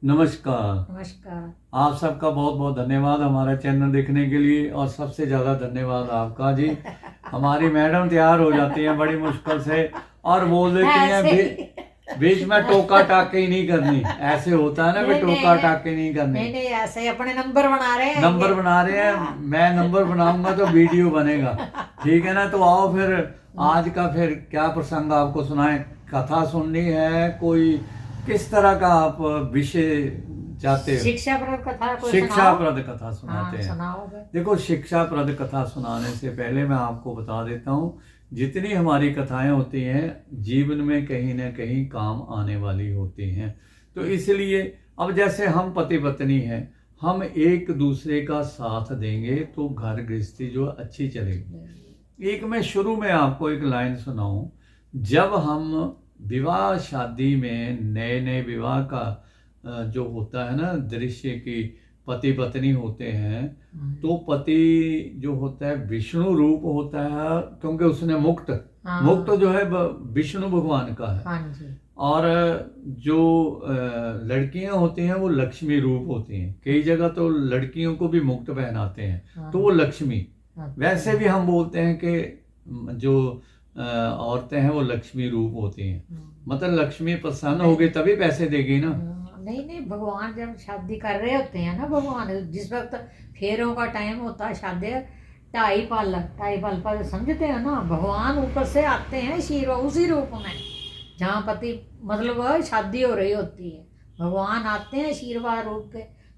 नमस्कार। नमस्कार। आप सबका बहुत बहुत धन्यवाद हमारा चैनल देखने के लिए, और सबसे ज़्यादा धन्यवाद आपका जी। हमारी मैडम तैयार हो जाती हैं बड़ी मुश्किल से और बोल देती हैं ऐसे ही। बीच में टोका टाके ही नहीं करनी। ऐसे होता है ना कि नहीं टोका नहीं टाके नहीं करनी। नहीं नहीं, ऐसे ही अपने नंबर बना रहे हैं नंबर ये। बना रहे हैं, हाँ। मैं नंबर बनाऊंगा तो वीडियो बनेगा, ठीक है ना। तो आओ फिर आज का फिर क्या प्रसंग आपको सुनाएं। कथा सुननी है कोई, किस तरह का आप विषय चाहते हो? शिक्षाप्रद कथा कोई शिक्षाप्रद सुनाओ। कथा सुनाते हाँ, हैं। सुनाओ फिर। देखो, शिक्षाप्रद कथा सुनाने से पहले मैं आपको बता देता हूँ, जितनी हमारी कथाएं होती हैं जीवन में कहीं ना कहीं काम आने वाली होती हैं। तो इसलिए अब जैसे हम पति पत्नी हैं, हम एक दूसरे का साथ देंगे तो घर गृहस्थी जो अच्छी चलेगी। एक मैं शुरू में आपको एक लाइन सुनाऊं। जब हम विवाह शादी में नए नए विवाह का जो होता है ना दृश्य की, पति पत्नी होते हैं, तो पति जो होता है विष्णु रूप होता है, क्योंकि उसने मुक्त मुक्त जो है विष्णु भगवान का है। हाँ जी। और जो लड़कियां होती हैं वो लक्ष्मी रूप होती हैं। कई जगह तो लड़कियों को भी मुक्त पहनाते हैं, तो वो लक्ष्मी। अच्छा। वैसे भी हम बोलते हैं कि जो औरतें हैं वो लक्ष्मी रूप होती हैं। मतलब लक्ष्मी प्रसन्न होगी तभी पैसे देगी ना। नहीं नहीं, भगवान जब शादी कर रहे होते हैं ना, भगवान जिस वक्त फेरों का टाइम होता है शादी, ढाई पाल पर समझते हैं ना, भगवान ऊपर से आते हैं उसी रूप में, जहाँ पति मतलब शादी हो रही होती है, भगवान आते हैं आशीर्वाद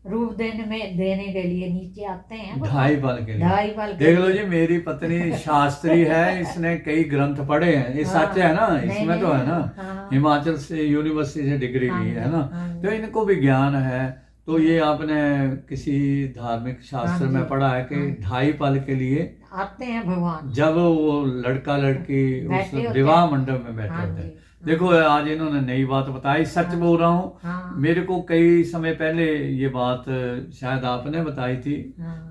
रूप देने के लिए नीचे आते हैं। ढाई पाल के लिए। ढाई पाल देख लो जी, मेरी पत्नी शास्त्री है, इसने कई ग्रंथ पढ़े हैं। ये सच है ना, इसमें तो है ना। हाँ। हिमाचल से यूनिवर्सिटी से डिग्री ली है ना, हाँ। तो इनको भी ज्ञान है। तो ये आपने किसी धार्मिक शास्त्र में पढ़ा है कि ढाई पल के लिए आते हैं भगवान, जब वो लड़का लड़की उस विवाह मंडप में बैठे होते हैं। देखो, आज इन्होंने नई बात बताई, सच बोल रहा हूँ। मेरे को कई समय पहले ये बात शायद आपने बताई थी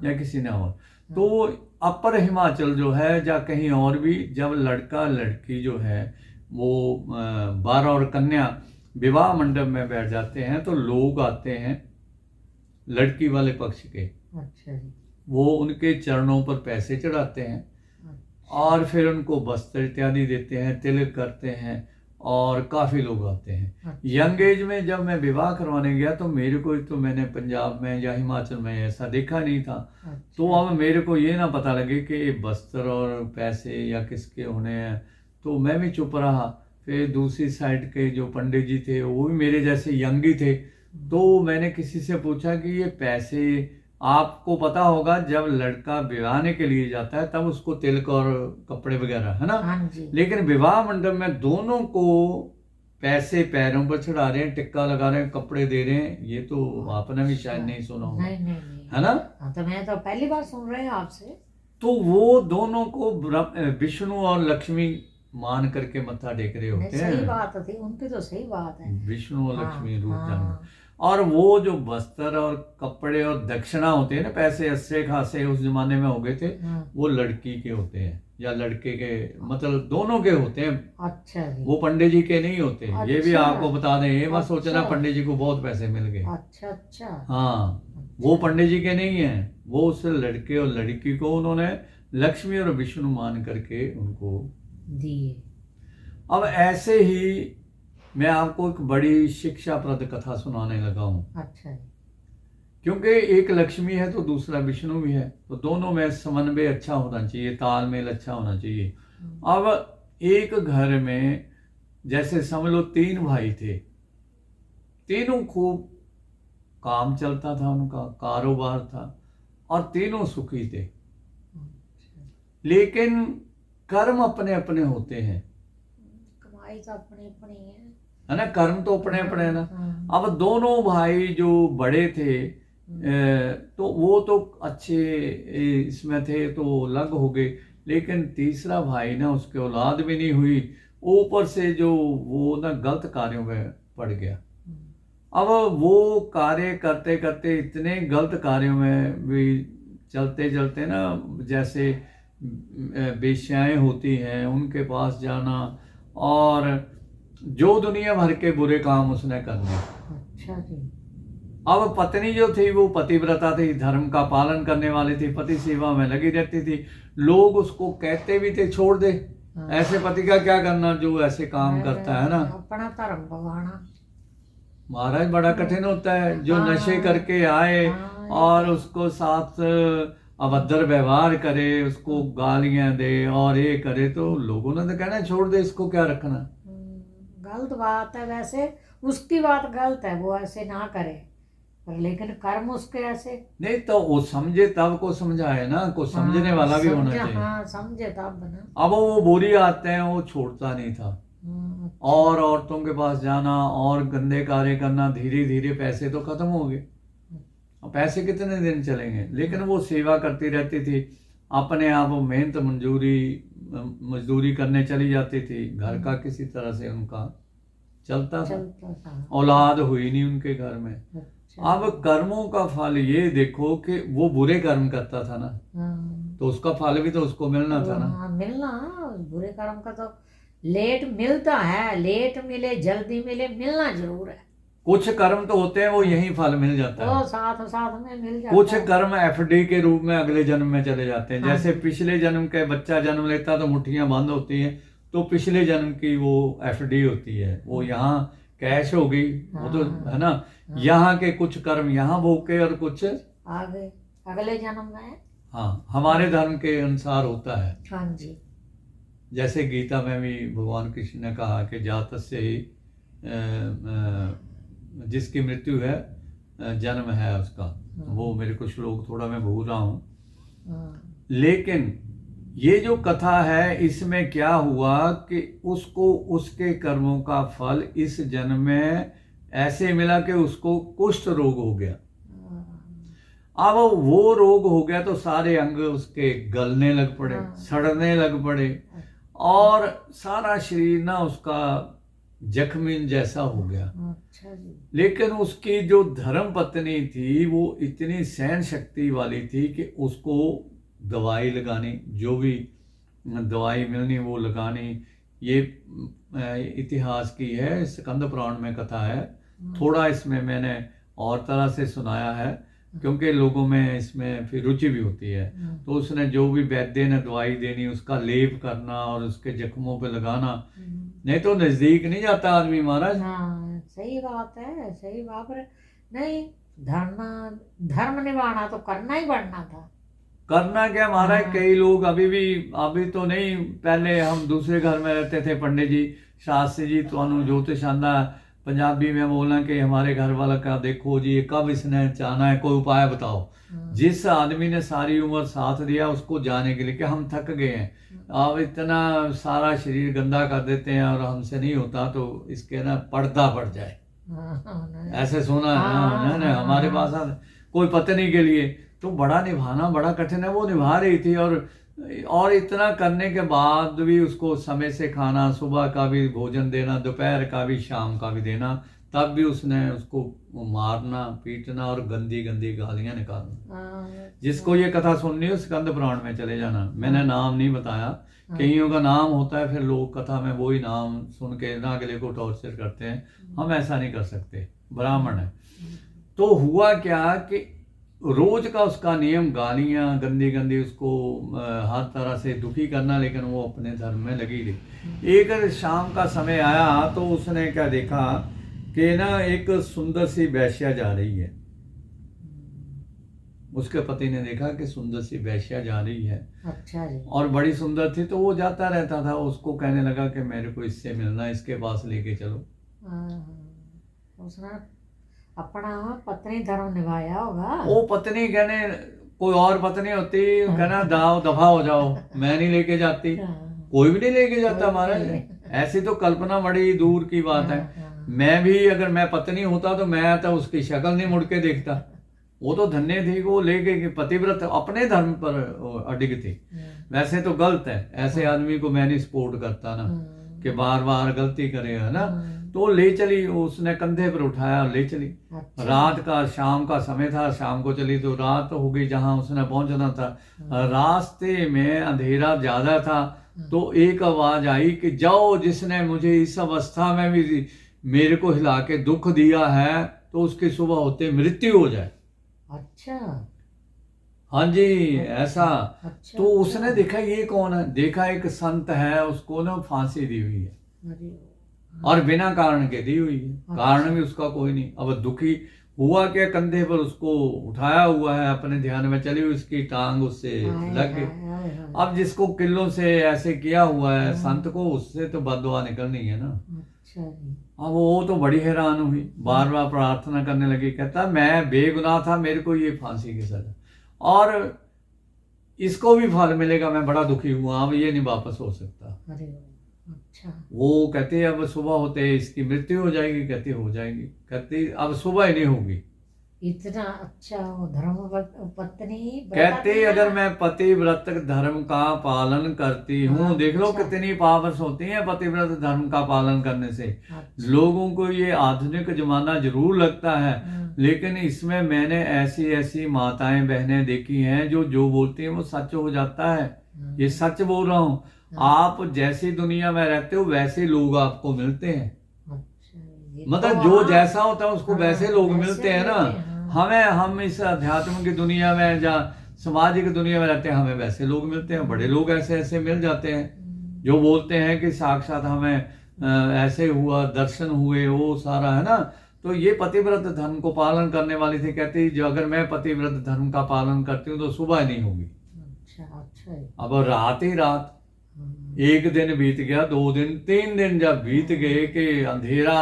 या किसी ने और। तो अपर हिमाचल जो है या कहीं और भी, जब लड़का लड़की जो है वो वर और कन्या विवाह मंडप में बैठ जाते हैं, तो लोग आते हैं लड़की वाले पक्ष के। अच्छा जी। वो उनके चरणों पर पैसे चढ़ाते हैं और फिर उनको वस्त्र इत्यादि देते हैं, तिलक करते हैं, और काफ़ी लोग आते हैं। यंग एज में जब मैं विवाह करवाने गया तो मेरे को, तो मैंने पंजाब में या हिमाचल में ऐसा देखा नहीं था। तो अब मेरे को ये ना पता लगे कि वस्त्र और पैसे या किसके होने हैं, तो मैं भी चुप रहा। फिर दूसरी साइड के जो पंडित जी थे वो भी मेरे जैसे यंग ही थे। तो मैंने किसी से पूछा कि ये पैसे, आपको पता होगा जब लड़का विवाहने के लिए जाता है तब उसको तिलक और कपड़े वगैरह है ना। हाँ जी। लेकिन विवाह मंडप में दोनों को पैसे पैरों पर चढ़ा रहे हैं, टिक्का लगा रहे हैं, कपड़े दे रहे हैं। ये तो आपने भी शायद नहीं सुना होगा। नहीं, है ना। तो मैं तो पहली बार सुन रहे हैं आपसे। तो वो दोनों को विष्णु और लक्ष्मी मान करके मत्था टेक रहे होते हैं। सही बात थी उनकी, तो सही बात है। विष्णु और लक्ष्मी रूप जान। और वो जो वस्त्र और कपड़े और दक्षिणा होते हैं ना, पैसे अच्छे खासे उस जमाने में हो गए थे, वो लड़की के होते हैं या लड़के के, मतलब दोनों के होते हैं। अच्छा जी। वो पंडित जी के नहीं होते। अच्छा। ये भी आपको बता दें, ये मत सोचना पंडित जी को बहुत पैसे मिल गए। अच्छा। हाँ, वो पंडित जी के नहीं है, वो उस लड़के और लड़की को उन्होंने लक्ष्मी और विष्णु मान करके उनको दिए। अब ऐसे ही मैं आपको एक बड़ी शिक्षाप्रद कथा सुनाने लगा हूँ। अच्छा। क्योंकि एक लक्ष्मी है तो दूसरा विष्णु भी है, तो दोनों में समन्वय अच्छा होना चाहिए, तालमेल अच्छा होना चाहिए। अब एक घर में जैसे समझ लो 3 भाई थे, तीनों खूब काम चलता था, उनका कारोबार था और तीनों सुखी थे। लेकिन कर्म अपने अपने होते हैं, कमाई तो अपनी अपनी है ना। कर्म तो अपने अपने ना। अब दोनों भाई जो बड़े थे तो वो तो अच्छे इसमें थे, तो अलग हो गए। लेकिन तीसरा भाई ना, उसके औलाद भी नहीं हुई, ऊपर से जो वो ना गलत कार्यों में पड़ गया। अब वो कार्य करते करते इतने गलत कार्यों में भी चलते चलते ना, जैसे वेश्याएं होती हैं उनके पास जाना, और जो दुनिया भर के बुरे काम उसने करने। अच्छा जी। अब पत्नी जो थी वो पतिव्रता थी, धर्म का पालन करने वाली थी, पति सेवा में लगी रहती थी। लोग उसको कहते भी थे छोड़ दे, ऐसे पति का क्या करना जो ऐसे काम करता है ना। अपना धर्म भगवाना महाराज बड़ा कठिन होता है, जो हाँ। नशे करके आए हाँ, और उसको साथ अभद्र व्यवहार करे, उसको गालियां दे और ये करे, तो लोगों ने तो कहना है, छोड़ दे इसको, क्या रखना। गलत बात है, वैसे उसकी बात गलत है, वो ऐसे ना करे, पर लेकिन कर्म उसके ऐसे। नहीं तो वो समझे तब को समझाए ना, को समझने वाला भी होना चाहिए। हाँ समझे तब बना। अब वो बुरी आते हैं वो छोड़ता नहीं था, और औरतों के पास जाना और गंदे कार्य करना, धीरे धीरे पैसे तो खत्म हो गए। अब पैसे कितने दिन चलेंगे, लेकिन वो सेवा करती रहती थी, अपने आप मेहनत मजदूरी करने चली जाती थी, घर का किसी तरह से उनका चलता था। औलाद हुई नहीं उनके घर में। अब कर्मों का फल ये देखो कि वो बुरे कर्म करता था ना, तो उसका फल भी तो उसको मिलना था ना। मिलना, बुरे कर्म का तो लेट मिलता है, लेट मिले जल्दी मिले, मिलना जरूर है। कुछ कर्म तो होते हैं वो यही फल मिल जाता है, वो साथ साथ में मिल जाता कुछ है। कर्म एफडी के रूप में अगले जन्म में चले जाते हैं। जैसे पिछले जन्म के बच्चा जन्म लेता तो मुट्ठियां बंद होती हैं, तो पिछले जन्म की वो एफडी होती है, वो यहाँ कैश हो गई, वो तो है ना। यहाँ के कुछ कर्म यहाँ भोगे और कुछ आगे अगले जन्म में। हाँ, हमारे धर्म के अनुसार होता है। हाँ जी। जैसे गीता में भी भगवान कृष्ण ने कहा कि जातस्य ही जिसकी मृत्यु है जन्म है उसका, वो मेरे को श्लोक थोड़ा मैं भूल रहा हूँ। लेकिन ये जो कथा है इसमें क्या हुआ कि उसको उसके कर्मों का फल इस जन्म में ऐसे मिला कि उसको कुष्ठ रोग हो गया। अब वो रोग हो गया तो सारे अंग उसके गलने लग पड़े, सड़ने लग पड़े, और सारा शरीर ना उसका जख्मी जैसा हो गया। अच्छा जी। लेकिन उसकी जो धर्म पत्नी थी वो इतनी सहन शक्ति वाली थी कि उसको दवाई लगानी, जो भी दवाई मिलनी वो लगानी। ये इतिहास की है, स्कंद पुराण में कथा है। थोड़ा इसमें मैंने और तरह से सुनाया है, क्योंकि लोगों में इसमें फिर रुचि भी होती है। तो उसने जो भी वैद्य ने दवाई देनी उसका लेप करना और उसके जख्मों पे लगाना, नहीं तो नजदीक नहीं जाता आदमी महाराज। हाँ सही बात है, सही बात है। नहीं, धर्म निभाना तो करना ही पड़ना था। करना क्या महाराज, कई लोग अभी तो नहीं, पहले हम दूसरे घर में रहते थे, पंडित जी शास्त्री जी ਤੁਹਾਨੂੰ ज्योतिष आंदा पंजाबी में बोलना कि हमारे घर वाला का देखो जी कब इसने जाना है, कोई उपाय बताओ। जिस आदमी ने सारी उम्र साथ दिया उसको जाने के लिए कि हम थक गए हैं, अब इतना सारा शरीर गंदा कर देते हैं और हमसे नहीं होता, तो इसके ना पर्दा पड़ जाए, ऐसे सुना है ना हमारे पास कोई पत्नी के लिए। तो बड़ा निभाना बड़ा कठिन है, वो निभा रही थी, और इतना करने के बाद भी उसको समय से खाना, सुबह का भी भोजन देना, दोपहर का भी, शाम का भी देना, तब भी उसने उसको मारना पीटना और गंदी गंदी गालियां निकालना। जिसको ये कथा सुननी हो स्कंद पुराण में चले जाना, मैंने नाम नहीं बताया, कईयों का नाम होता है, फिर लोग कथा में वही नाम सुन के ना अगले को टॉर्चर करते हैं। हम ऐसा नहीं कर सकते, ब्राह्मण है। तो हुआ क्या कि रोज का उसका नियम गालियां गंदी गंदी, उसको हर तरह से दुखी करना, लेकिन वो अपने धर्म में लगी रही। एक शाम का समय आया तो उसने क्या देखा कि ना एक सुंदर सी वेश्या जा रही है। उसके पति ने देखा कि सुंदर सी वेश्या जा रही है। अच्छा जी। और बड़ी सुंदर थी, तो वो जाता रहता था, उसको कहने लगा कि मेरे को इससे मिलना, इसके पास लेके चलो। उसने अपना पत्नी धर्म निभाया होगा। वो पत्नी कहने, कोई और पत्नी होती कहना दाओ दफा हो जाओ, मैं नहीं लेके जाती, कोई भी नहीं लेके जाता महाराज। ऐसी तो कल्पना बड़ी दूर की बात है। मैं भी अगर मैं पत्नी होता तो मैं तो उसकी शक्ल नहीं मुड़ के देखता। वो तो धन्य थी, वो लेके पतिव्रत अपने धर्म पर अडिग थी। वैसे तो गलत है, ऐसे आदमी को मैं नहीं सपोर्ट करता ना, कि बार बार गलती करे, है ना। तो ले चली, उसने कंधे पर उठाया और ले चली। अच्छा। रात का, शाम का समय था, शाम को चली तो रात हो गई जहां उसने पहुंचना था। रास्ते में अंधेरा ज्यादा था, तो एक आवाज आई कि जाओ, जिसने मुझे इस अवस्था में भी मेरे को हिला के दुख दिया है, तो उसकी सुबह होते मृत्यु हो जाए। अच्छा हाँ जी, ऐसा। अच्छा। तो उसने देखा ये कौन है, देखा एक संत है, उसको ना फांसी दी हुई है, अरे और बिना कारण के दी हुई है, कारण भी उसका कोई नहीं। अब दुखी हुआ क्या, कंधे पर उसको उठाया हुआ है, अपने ध्यान में चली हुई, उसकी टांग उससे लग गई। अब जिसको किलों से ऐसे किया हुआ है संत को, उससे तो बददुआ निकलनी है ना। अच्छा जी। अब वो तो बड़ी हैरान हुई, बार बार प्रार्थना करने लगी, कहता मैं बेगुनाह था, मेरे को ये फांसी की सजा, और इसको भी फल मिलेगा, मैं बड़ा दुखी हुआ, अब ये नहीं वापस हो सकता। अरे अच्छा। वो कहते अब सुबह होते इसकी मृत्यु हो जाएगी, कहती हो जाएगी, कहती अब सुबह ही नहीं होगी। इतना अच्छा वो धर्म पत्नी कहते अगर मैं पतिव्रत धर्म का पालन करती हूँ, हाँ, देख लो अच्छा। कितनी पावर्स होती हैं पतिव्रत धर्म का पालन करने से। अच्छा। लोगों को ये आधुनिक जमाना जरूर लगता है, लेकिन इसमें मैंने ऐसी ऐसी माताएं बहनें देखी हैं जो जो बोलती हैं वो सच हो जाता है। ये सच बोल रहा हूँ। आप जैसी दुनिया में रहते हो वैसे लोग आपको मिलते हैं। अच्छा, ये मतलब तो जो हाँ, जैसा होता है उसको हाँ, वैसे लोग वैसे मिलते हैं ना। मिलते हैं, हाँ। हम इस अध्यात्म की दुनिया में या सामाजिक दुनिया में रहते हैं, हमें वैसे लोग मिलते हैं, बड़े लोग ऐसे ऐसे मिल जाते हैं जो बोलते हैं कि साक्षात हमें ऐसे हुआ, दर्शन हुए, वो सारा है ना। तो ये पतिव्रत धर्म को पालन करने वाली थी, कहती जो अगर मैं पतिव्रत धर्म का पालन करती हूँ तो सुबह नहीं होगी। अच्छा अच्छा। अब रात ही रात, एक दिन बीत गया, 2 दिन, 3 दिन जब बीत गए कि अंधेरा,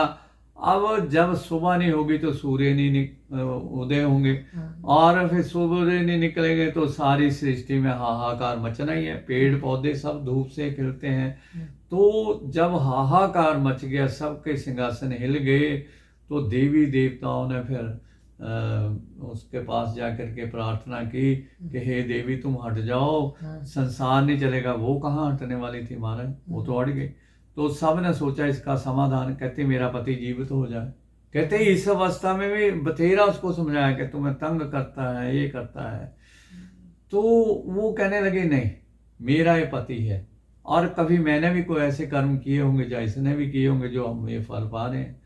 अब जब सुबह नहीं होगी तो सूर्य नहीं उदय होंगे, और फिर सूर्य नहीं निकलेंगे तो सारी सृष्टि में हाहाकार मचना ही है। पेड़ पौधे सब धूप से खिलते हैं। तो जब हाहाकार मच गया, सबके सिंहासन हिल गए, तो देवी देवताओं ने फिर उसके पास जाकर के प्रार्थना की कि हे देवी तुम हट जाओ, संसार नहीं चलेगा। वो कहाँ हटने वाली थी महाराज, वो तो हट गई। तो सब ने सोचा इसका समाधान, कहते मेरा पति जीवित हो जाए। कहते इस अवस्था में भी बथेरा उसको समझाया कि तुम्हें तंग करता है, ये करता है। तो वो कहने लगे नहीं, मेरा ये पति है, और कभी मैंने भी कोई ऐसे कर्म किए होंगे या इसने भी किए होंगे जो हम ये फल पा रहे हैं।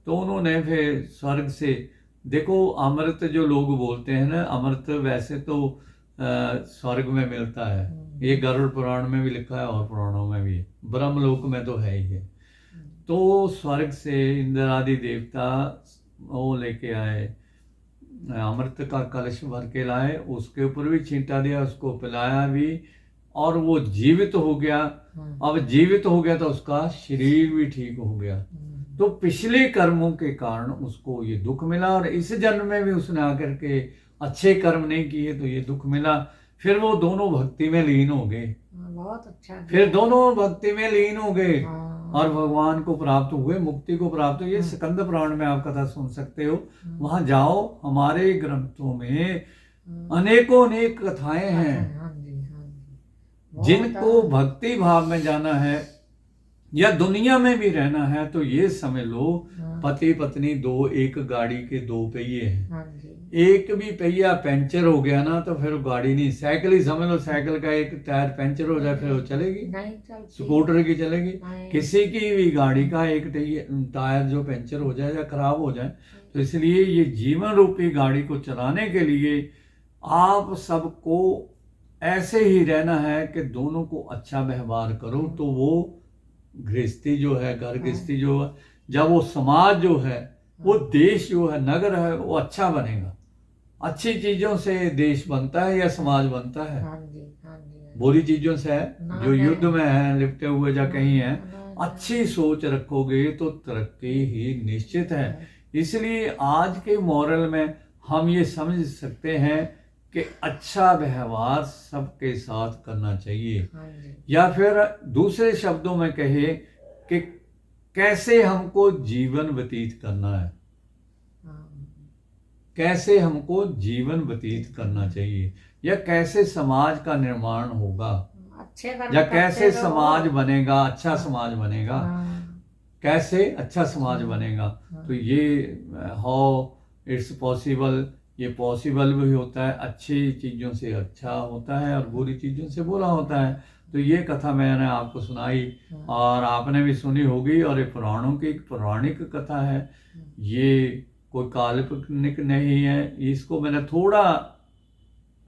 तो उन्होंने फिर स्वर्ग से, देखो अमृत जो लोग बोलते हैं ना, अमृत वैसे तो स्वर्ग में मिलता है, ये गरुड़ पुराण में भी लिखा है और पुराणों में भी है, ब्रह्मलोक में तो है ही है। तो स्वर्ग से इंद्र आदि देवता वो लेके आए, अमृत का कलश भर के लाए, उसके ऊपर भी छींटा दिया, उसको पिलाया भी, और वो जीवित हो गया। अब जीवित हो गया तो उसका शरीर भी ठीक हो गया। तो पिछले कर्मों के कारण उसको ये दुख मिला, और इस जन्म में भी उसने आकर के अच्छे कर्म नहीं किए तो ये दुख मिला। फिर वो दोनों भक्ति में लीन हो गए, बहुत अच्छा। फिर दोनों भक्ति में लीन हो गए और भगवान को प्राप्त हुए, मुक्ति को प्राप्त हुए। ये स्कंद पुराण में आप कथा सुन सकते हो, वहां जाओ, हमारे ग्रंथों में अनेकों अनेक कथाएं हैं। जिनको भक्ति भाव में जाना है या दुनिया में भी रहना है तो ये समझ लो, पति पत्नी दो, एक गाड़ी के 2 पहिए हैं। एक भी पहिया पंचर हो गया ना तो फिर गाड़ी नहीं, साइकिल ही समझ लो, साइकिल का एक टायर पंचर हो जाए फिर वो चलेगी नहीं, स्कूटर की चलेगी। किसी की भी गाड़ी का एक टायर जो पंचर हो जाए या खराब हो जाए, तो इसलिए ये जीवन रूपी गाड़ी को चलाने के लिए आप सबको ऐसे ही रहना है कि दोनों को अच्छा व्यवहार करो। तो वो गृहस्थी जो है, घर गृहस्थी जो है, जब वो समाज जो है, वो देश जो है, नगर है, वो अच्छा बनेगा। अच्छी चीजों से देश बनता है या समाज बनता है, बुरी चीजों से है जो युद्ध में है, लिपटे हुए या कहीं है। अच्छी सोच रखोगे तो तरक्की ही निश्चित है। इसलिए आज के मॉरल में हम ये समझ सकते हैं कि अच्छा व्यवहार सबके साथ करना चाहिए, या फिर दूसरे शब्दों में कहे कि कैसे हमको जीवन व्यतीत करना है, कैसे हमको जीवन व्यतीत करना चाहिए, या कैसे समाज का निर्माण होगा, या कैसे समाज बनेगा, अच्छा समाज बनेगा, कैसे अच्छा समाज बनेगा। तो ये हाउ इट्स पॉसिबल, ये पॉसिबल भी होता है, अच्छी चीज़ों से अच्छा होता है और बुरी चीज़ों से बुरा होता है। तो ये कथा मैंने आपको सुनाई और आपने भी सुनी होगी, और ये पुराणों की एक पौराणिक कथा है। ये कोई काल्पनिक नहीं है। इसको मैंने थोड़ा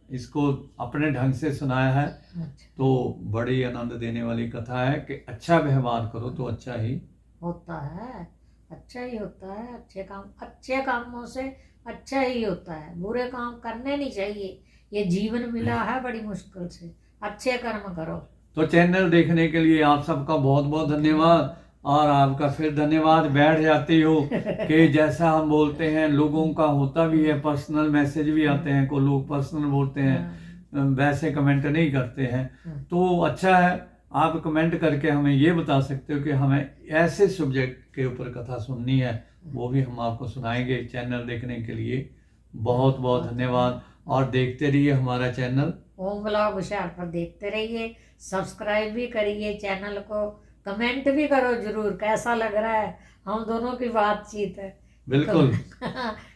इसको अपने ढंग से सुनाया है। अच्छा, तो बड़ी आनंद देने वाली कथा है कि अच्छा व्यवहार करो तो अच्छा ही होता है, अच्छा ही होता है। अच्छे कामों से अच्छा ही होता है, बुरे काम करने नहीं चाहिए। ये जीवन मिला है बड़ी मुश्किल से, अच्छे कर्म करो। तो चैनल देखने के लिए आप सबका बहुत बहुत धन्यवाद। और आपका फिर धन्यवाद बैठ जाती हो कि जैसा हम बोलते हैं लोगों का होता भी है, पर्सनल मैसेज भी आते हैं, को लोग पर्सनल बोलते हैं, वैसे कमेंट नहीं करते हैं। तो अच्छा है, आप कमेंट करके हमें ये बता सकते हो कि हमें ऐसे सब्जेक्ट के ऊपर कथा सुननी है, वो भी हम आपको सुनाएंगे। चैनल देखने के लिए बहुत बहुत धन्यवाद। और देखते रहिए हमारा चैनल ओम ब्लॉग हुशियारपुर, देखते रहिए, सब्सक्राइब भी करिए चैनल को, कमेंट भी करो जरूर कैसा लग रहा है हम दोनों की बातचीत है। बिल्कुल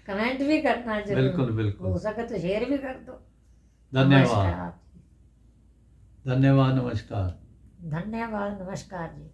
कमेंट भी करना जरूर, बिल्कुल बिल्कुल। हो सके तो शेयर भी कर दो। धन्यवाद नमस्कार, धन्यवाद नमस्कार। धन्यवाद, नमस्कार जी।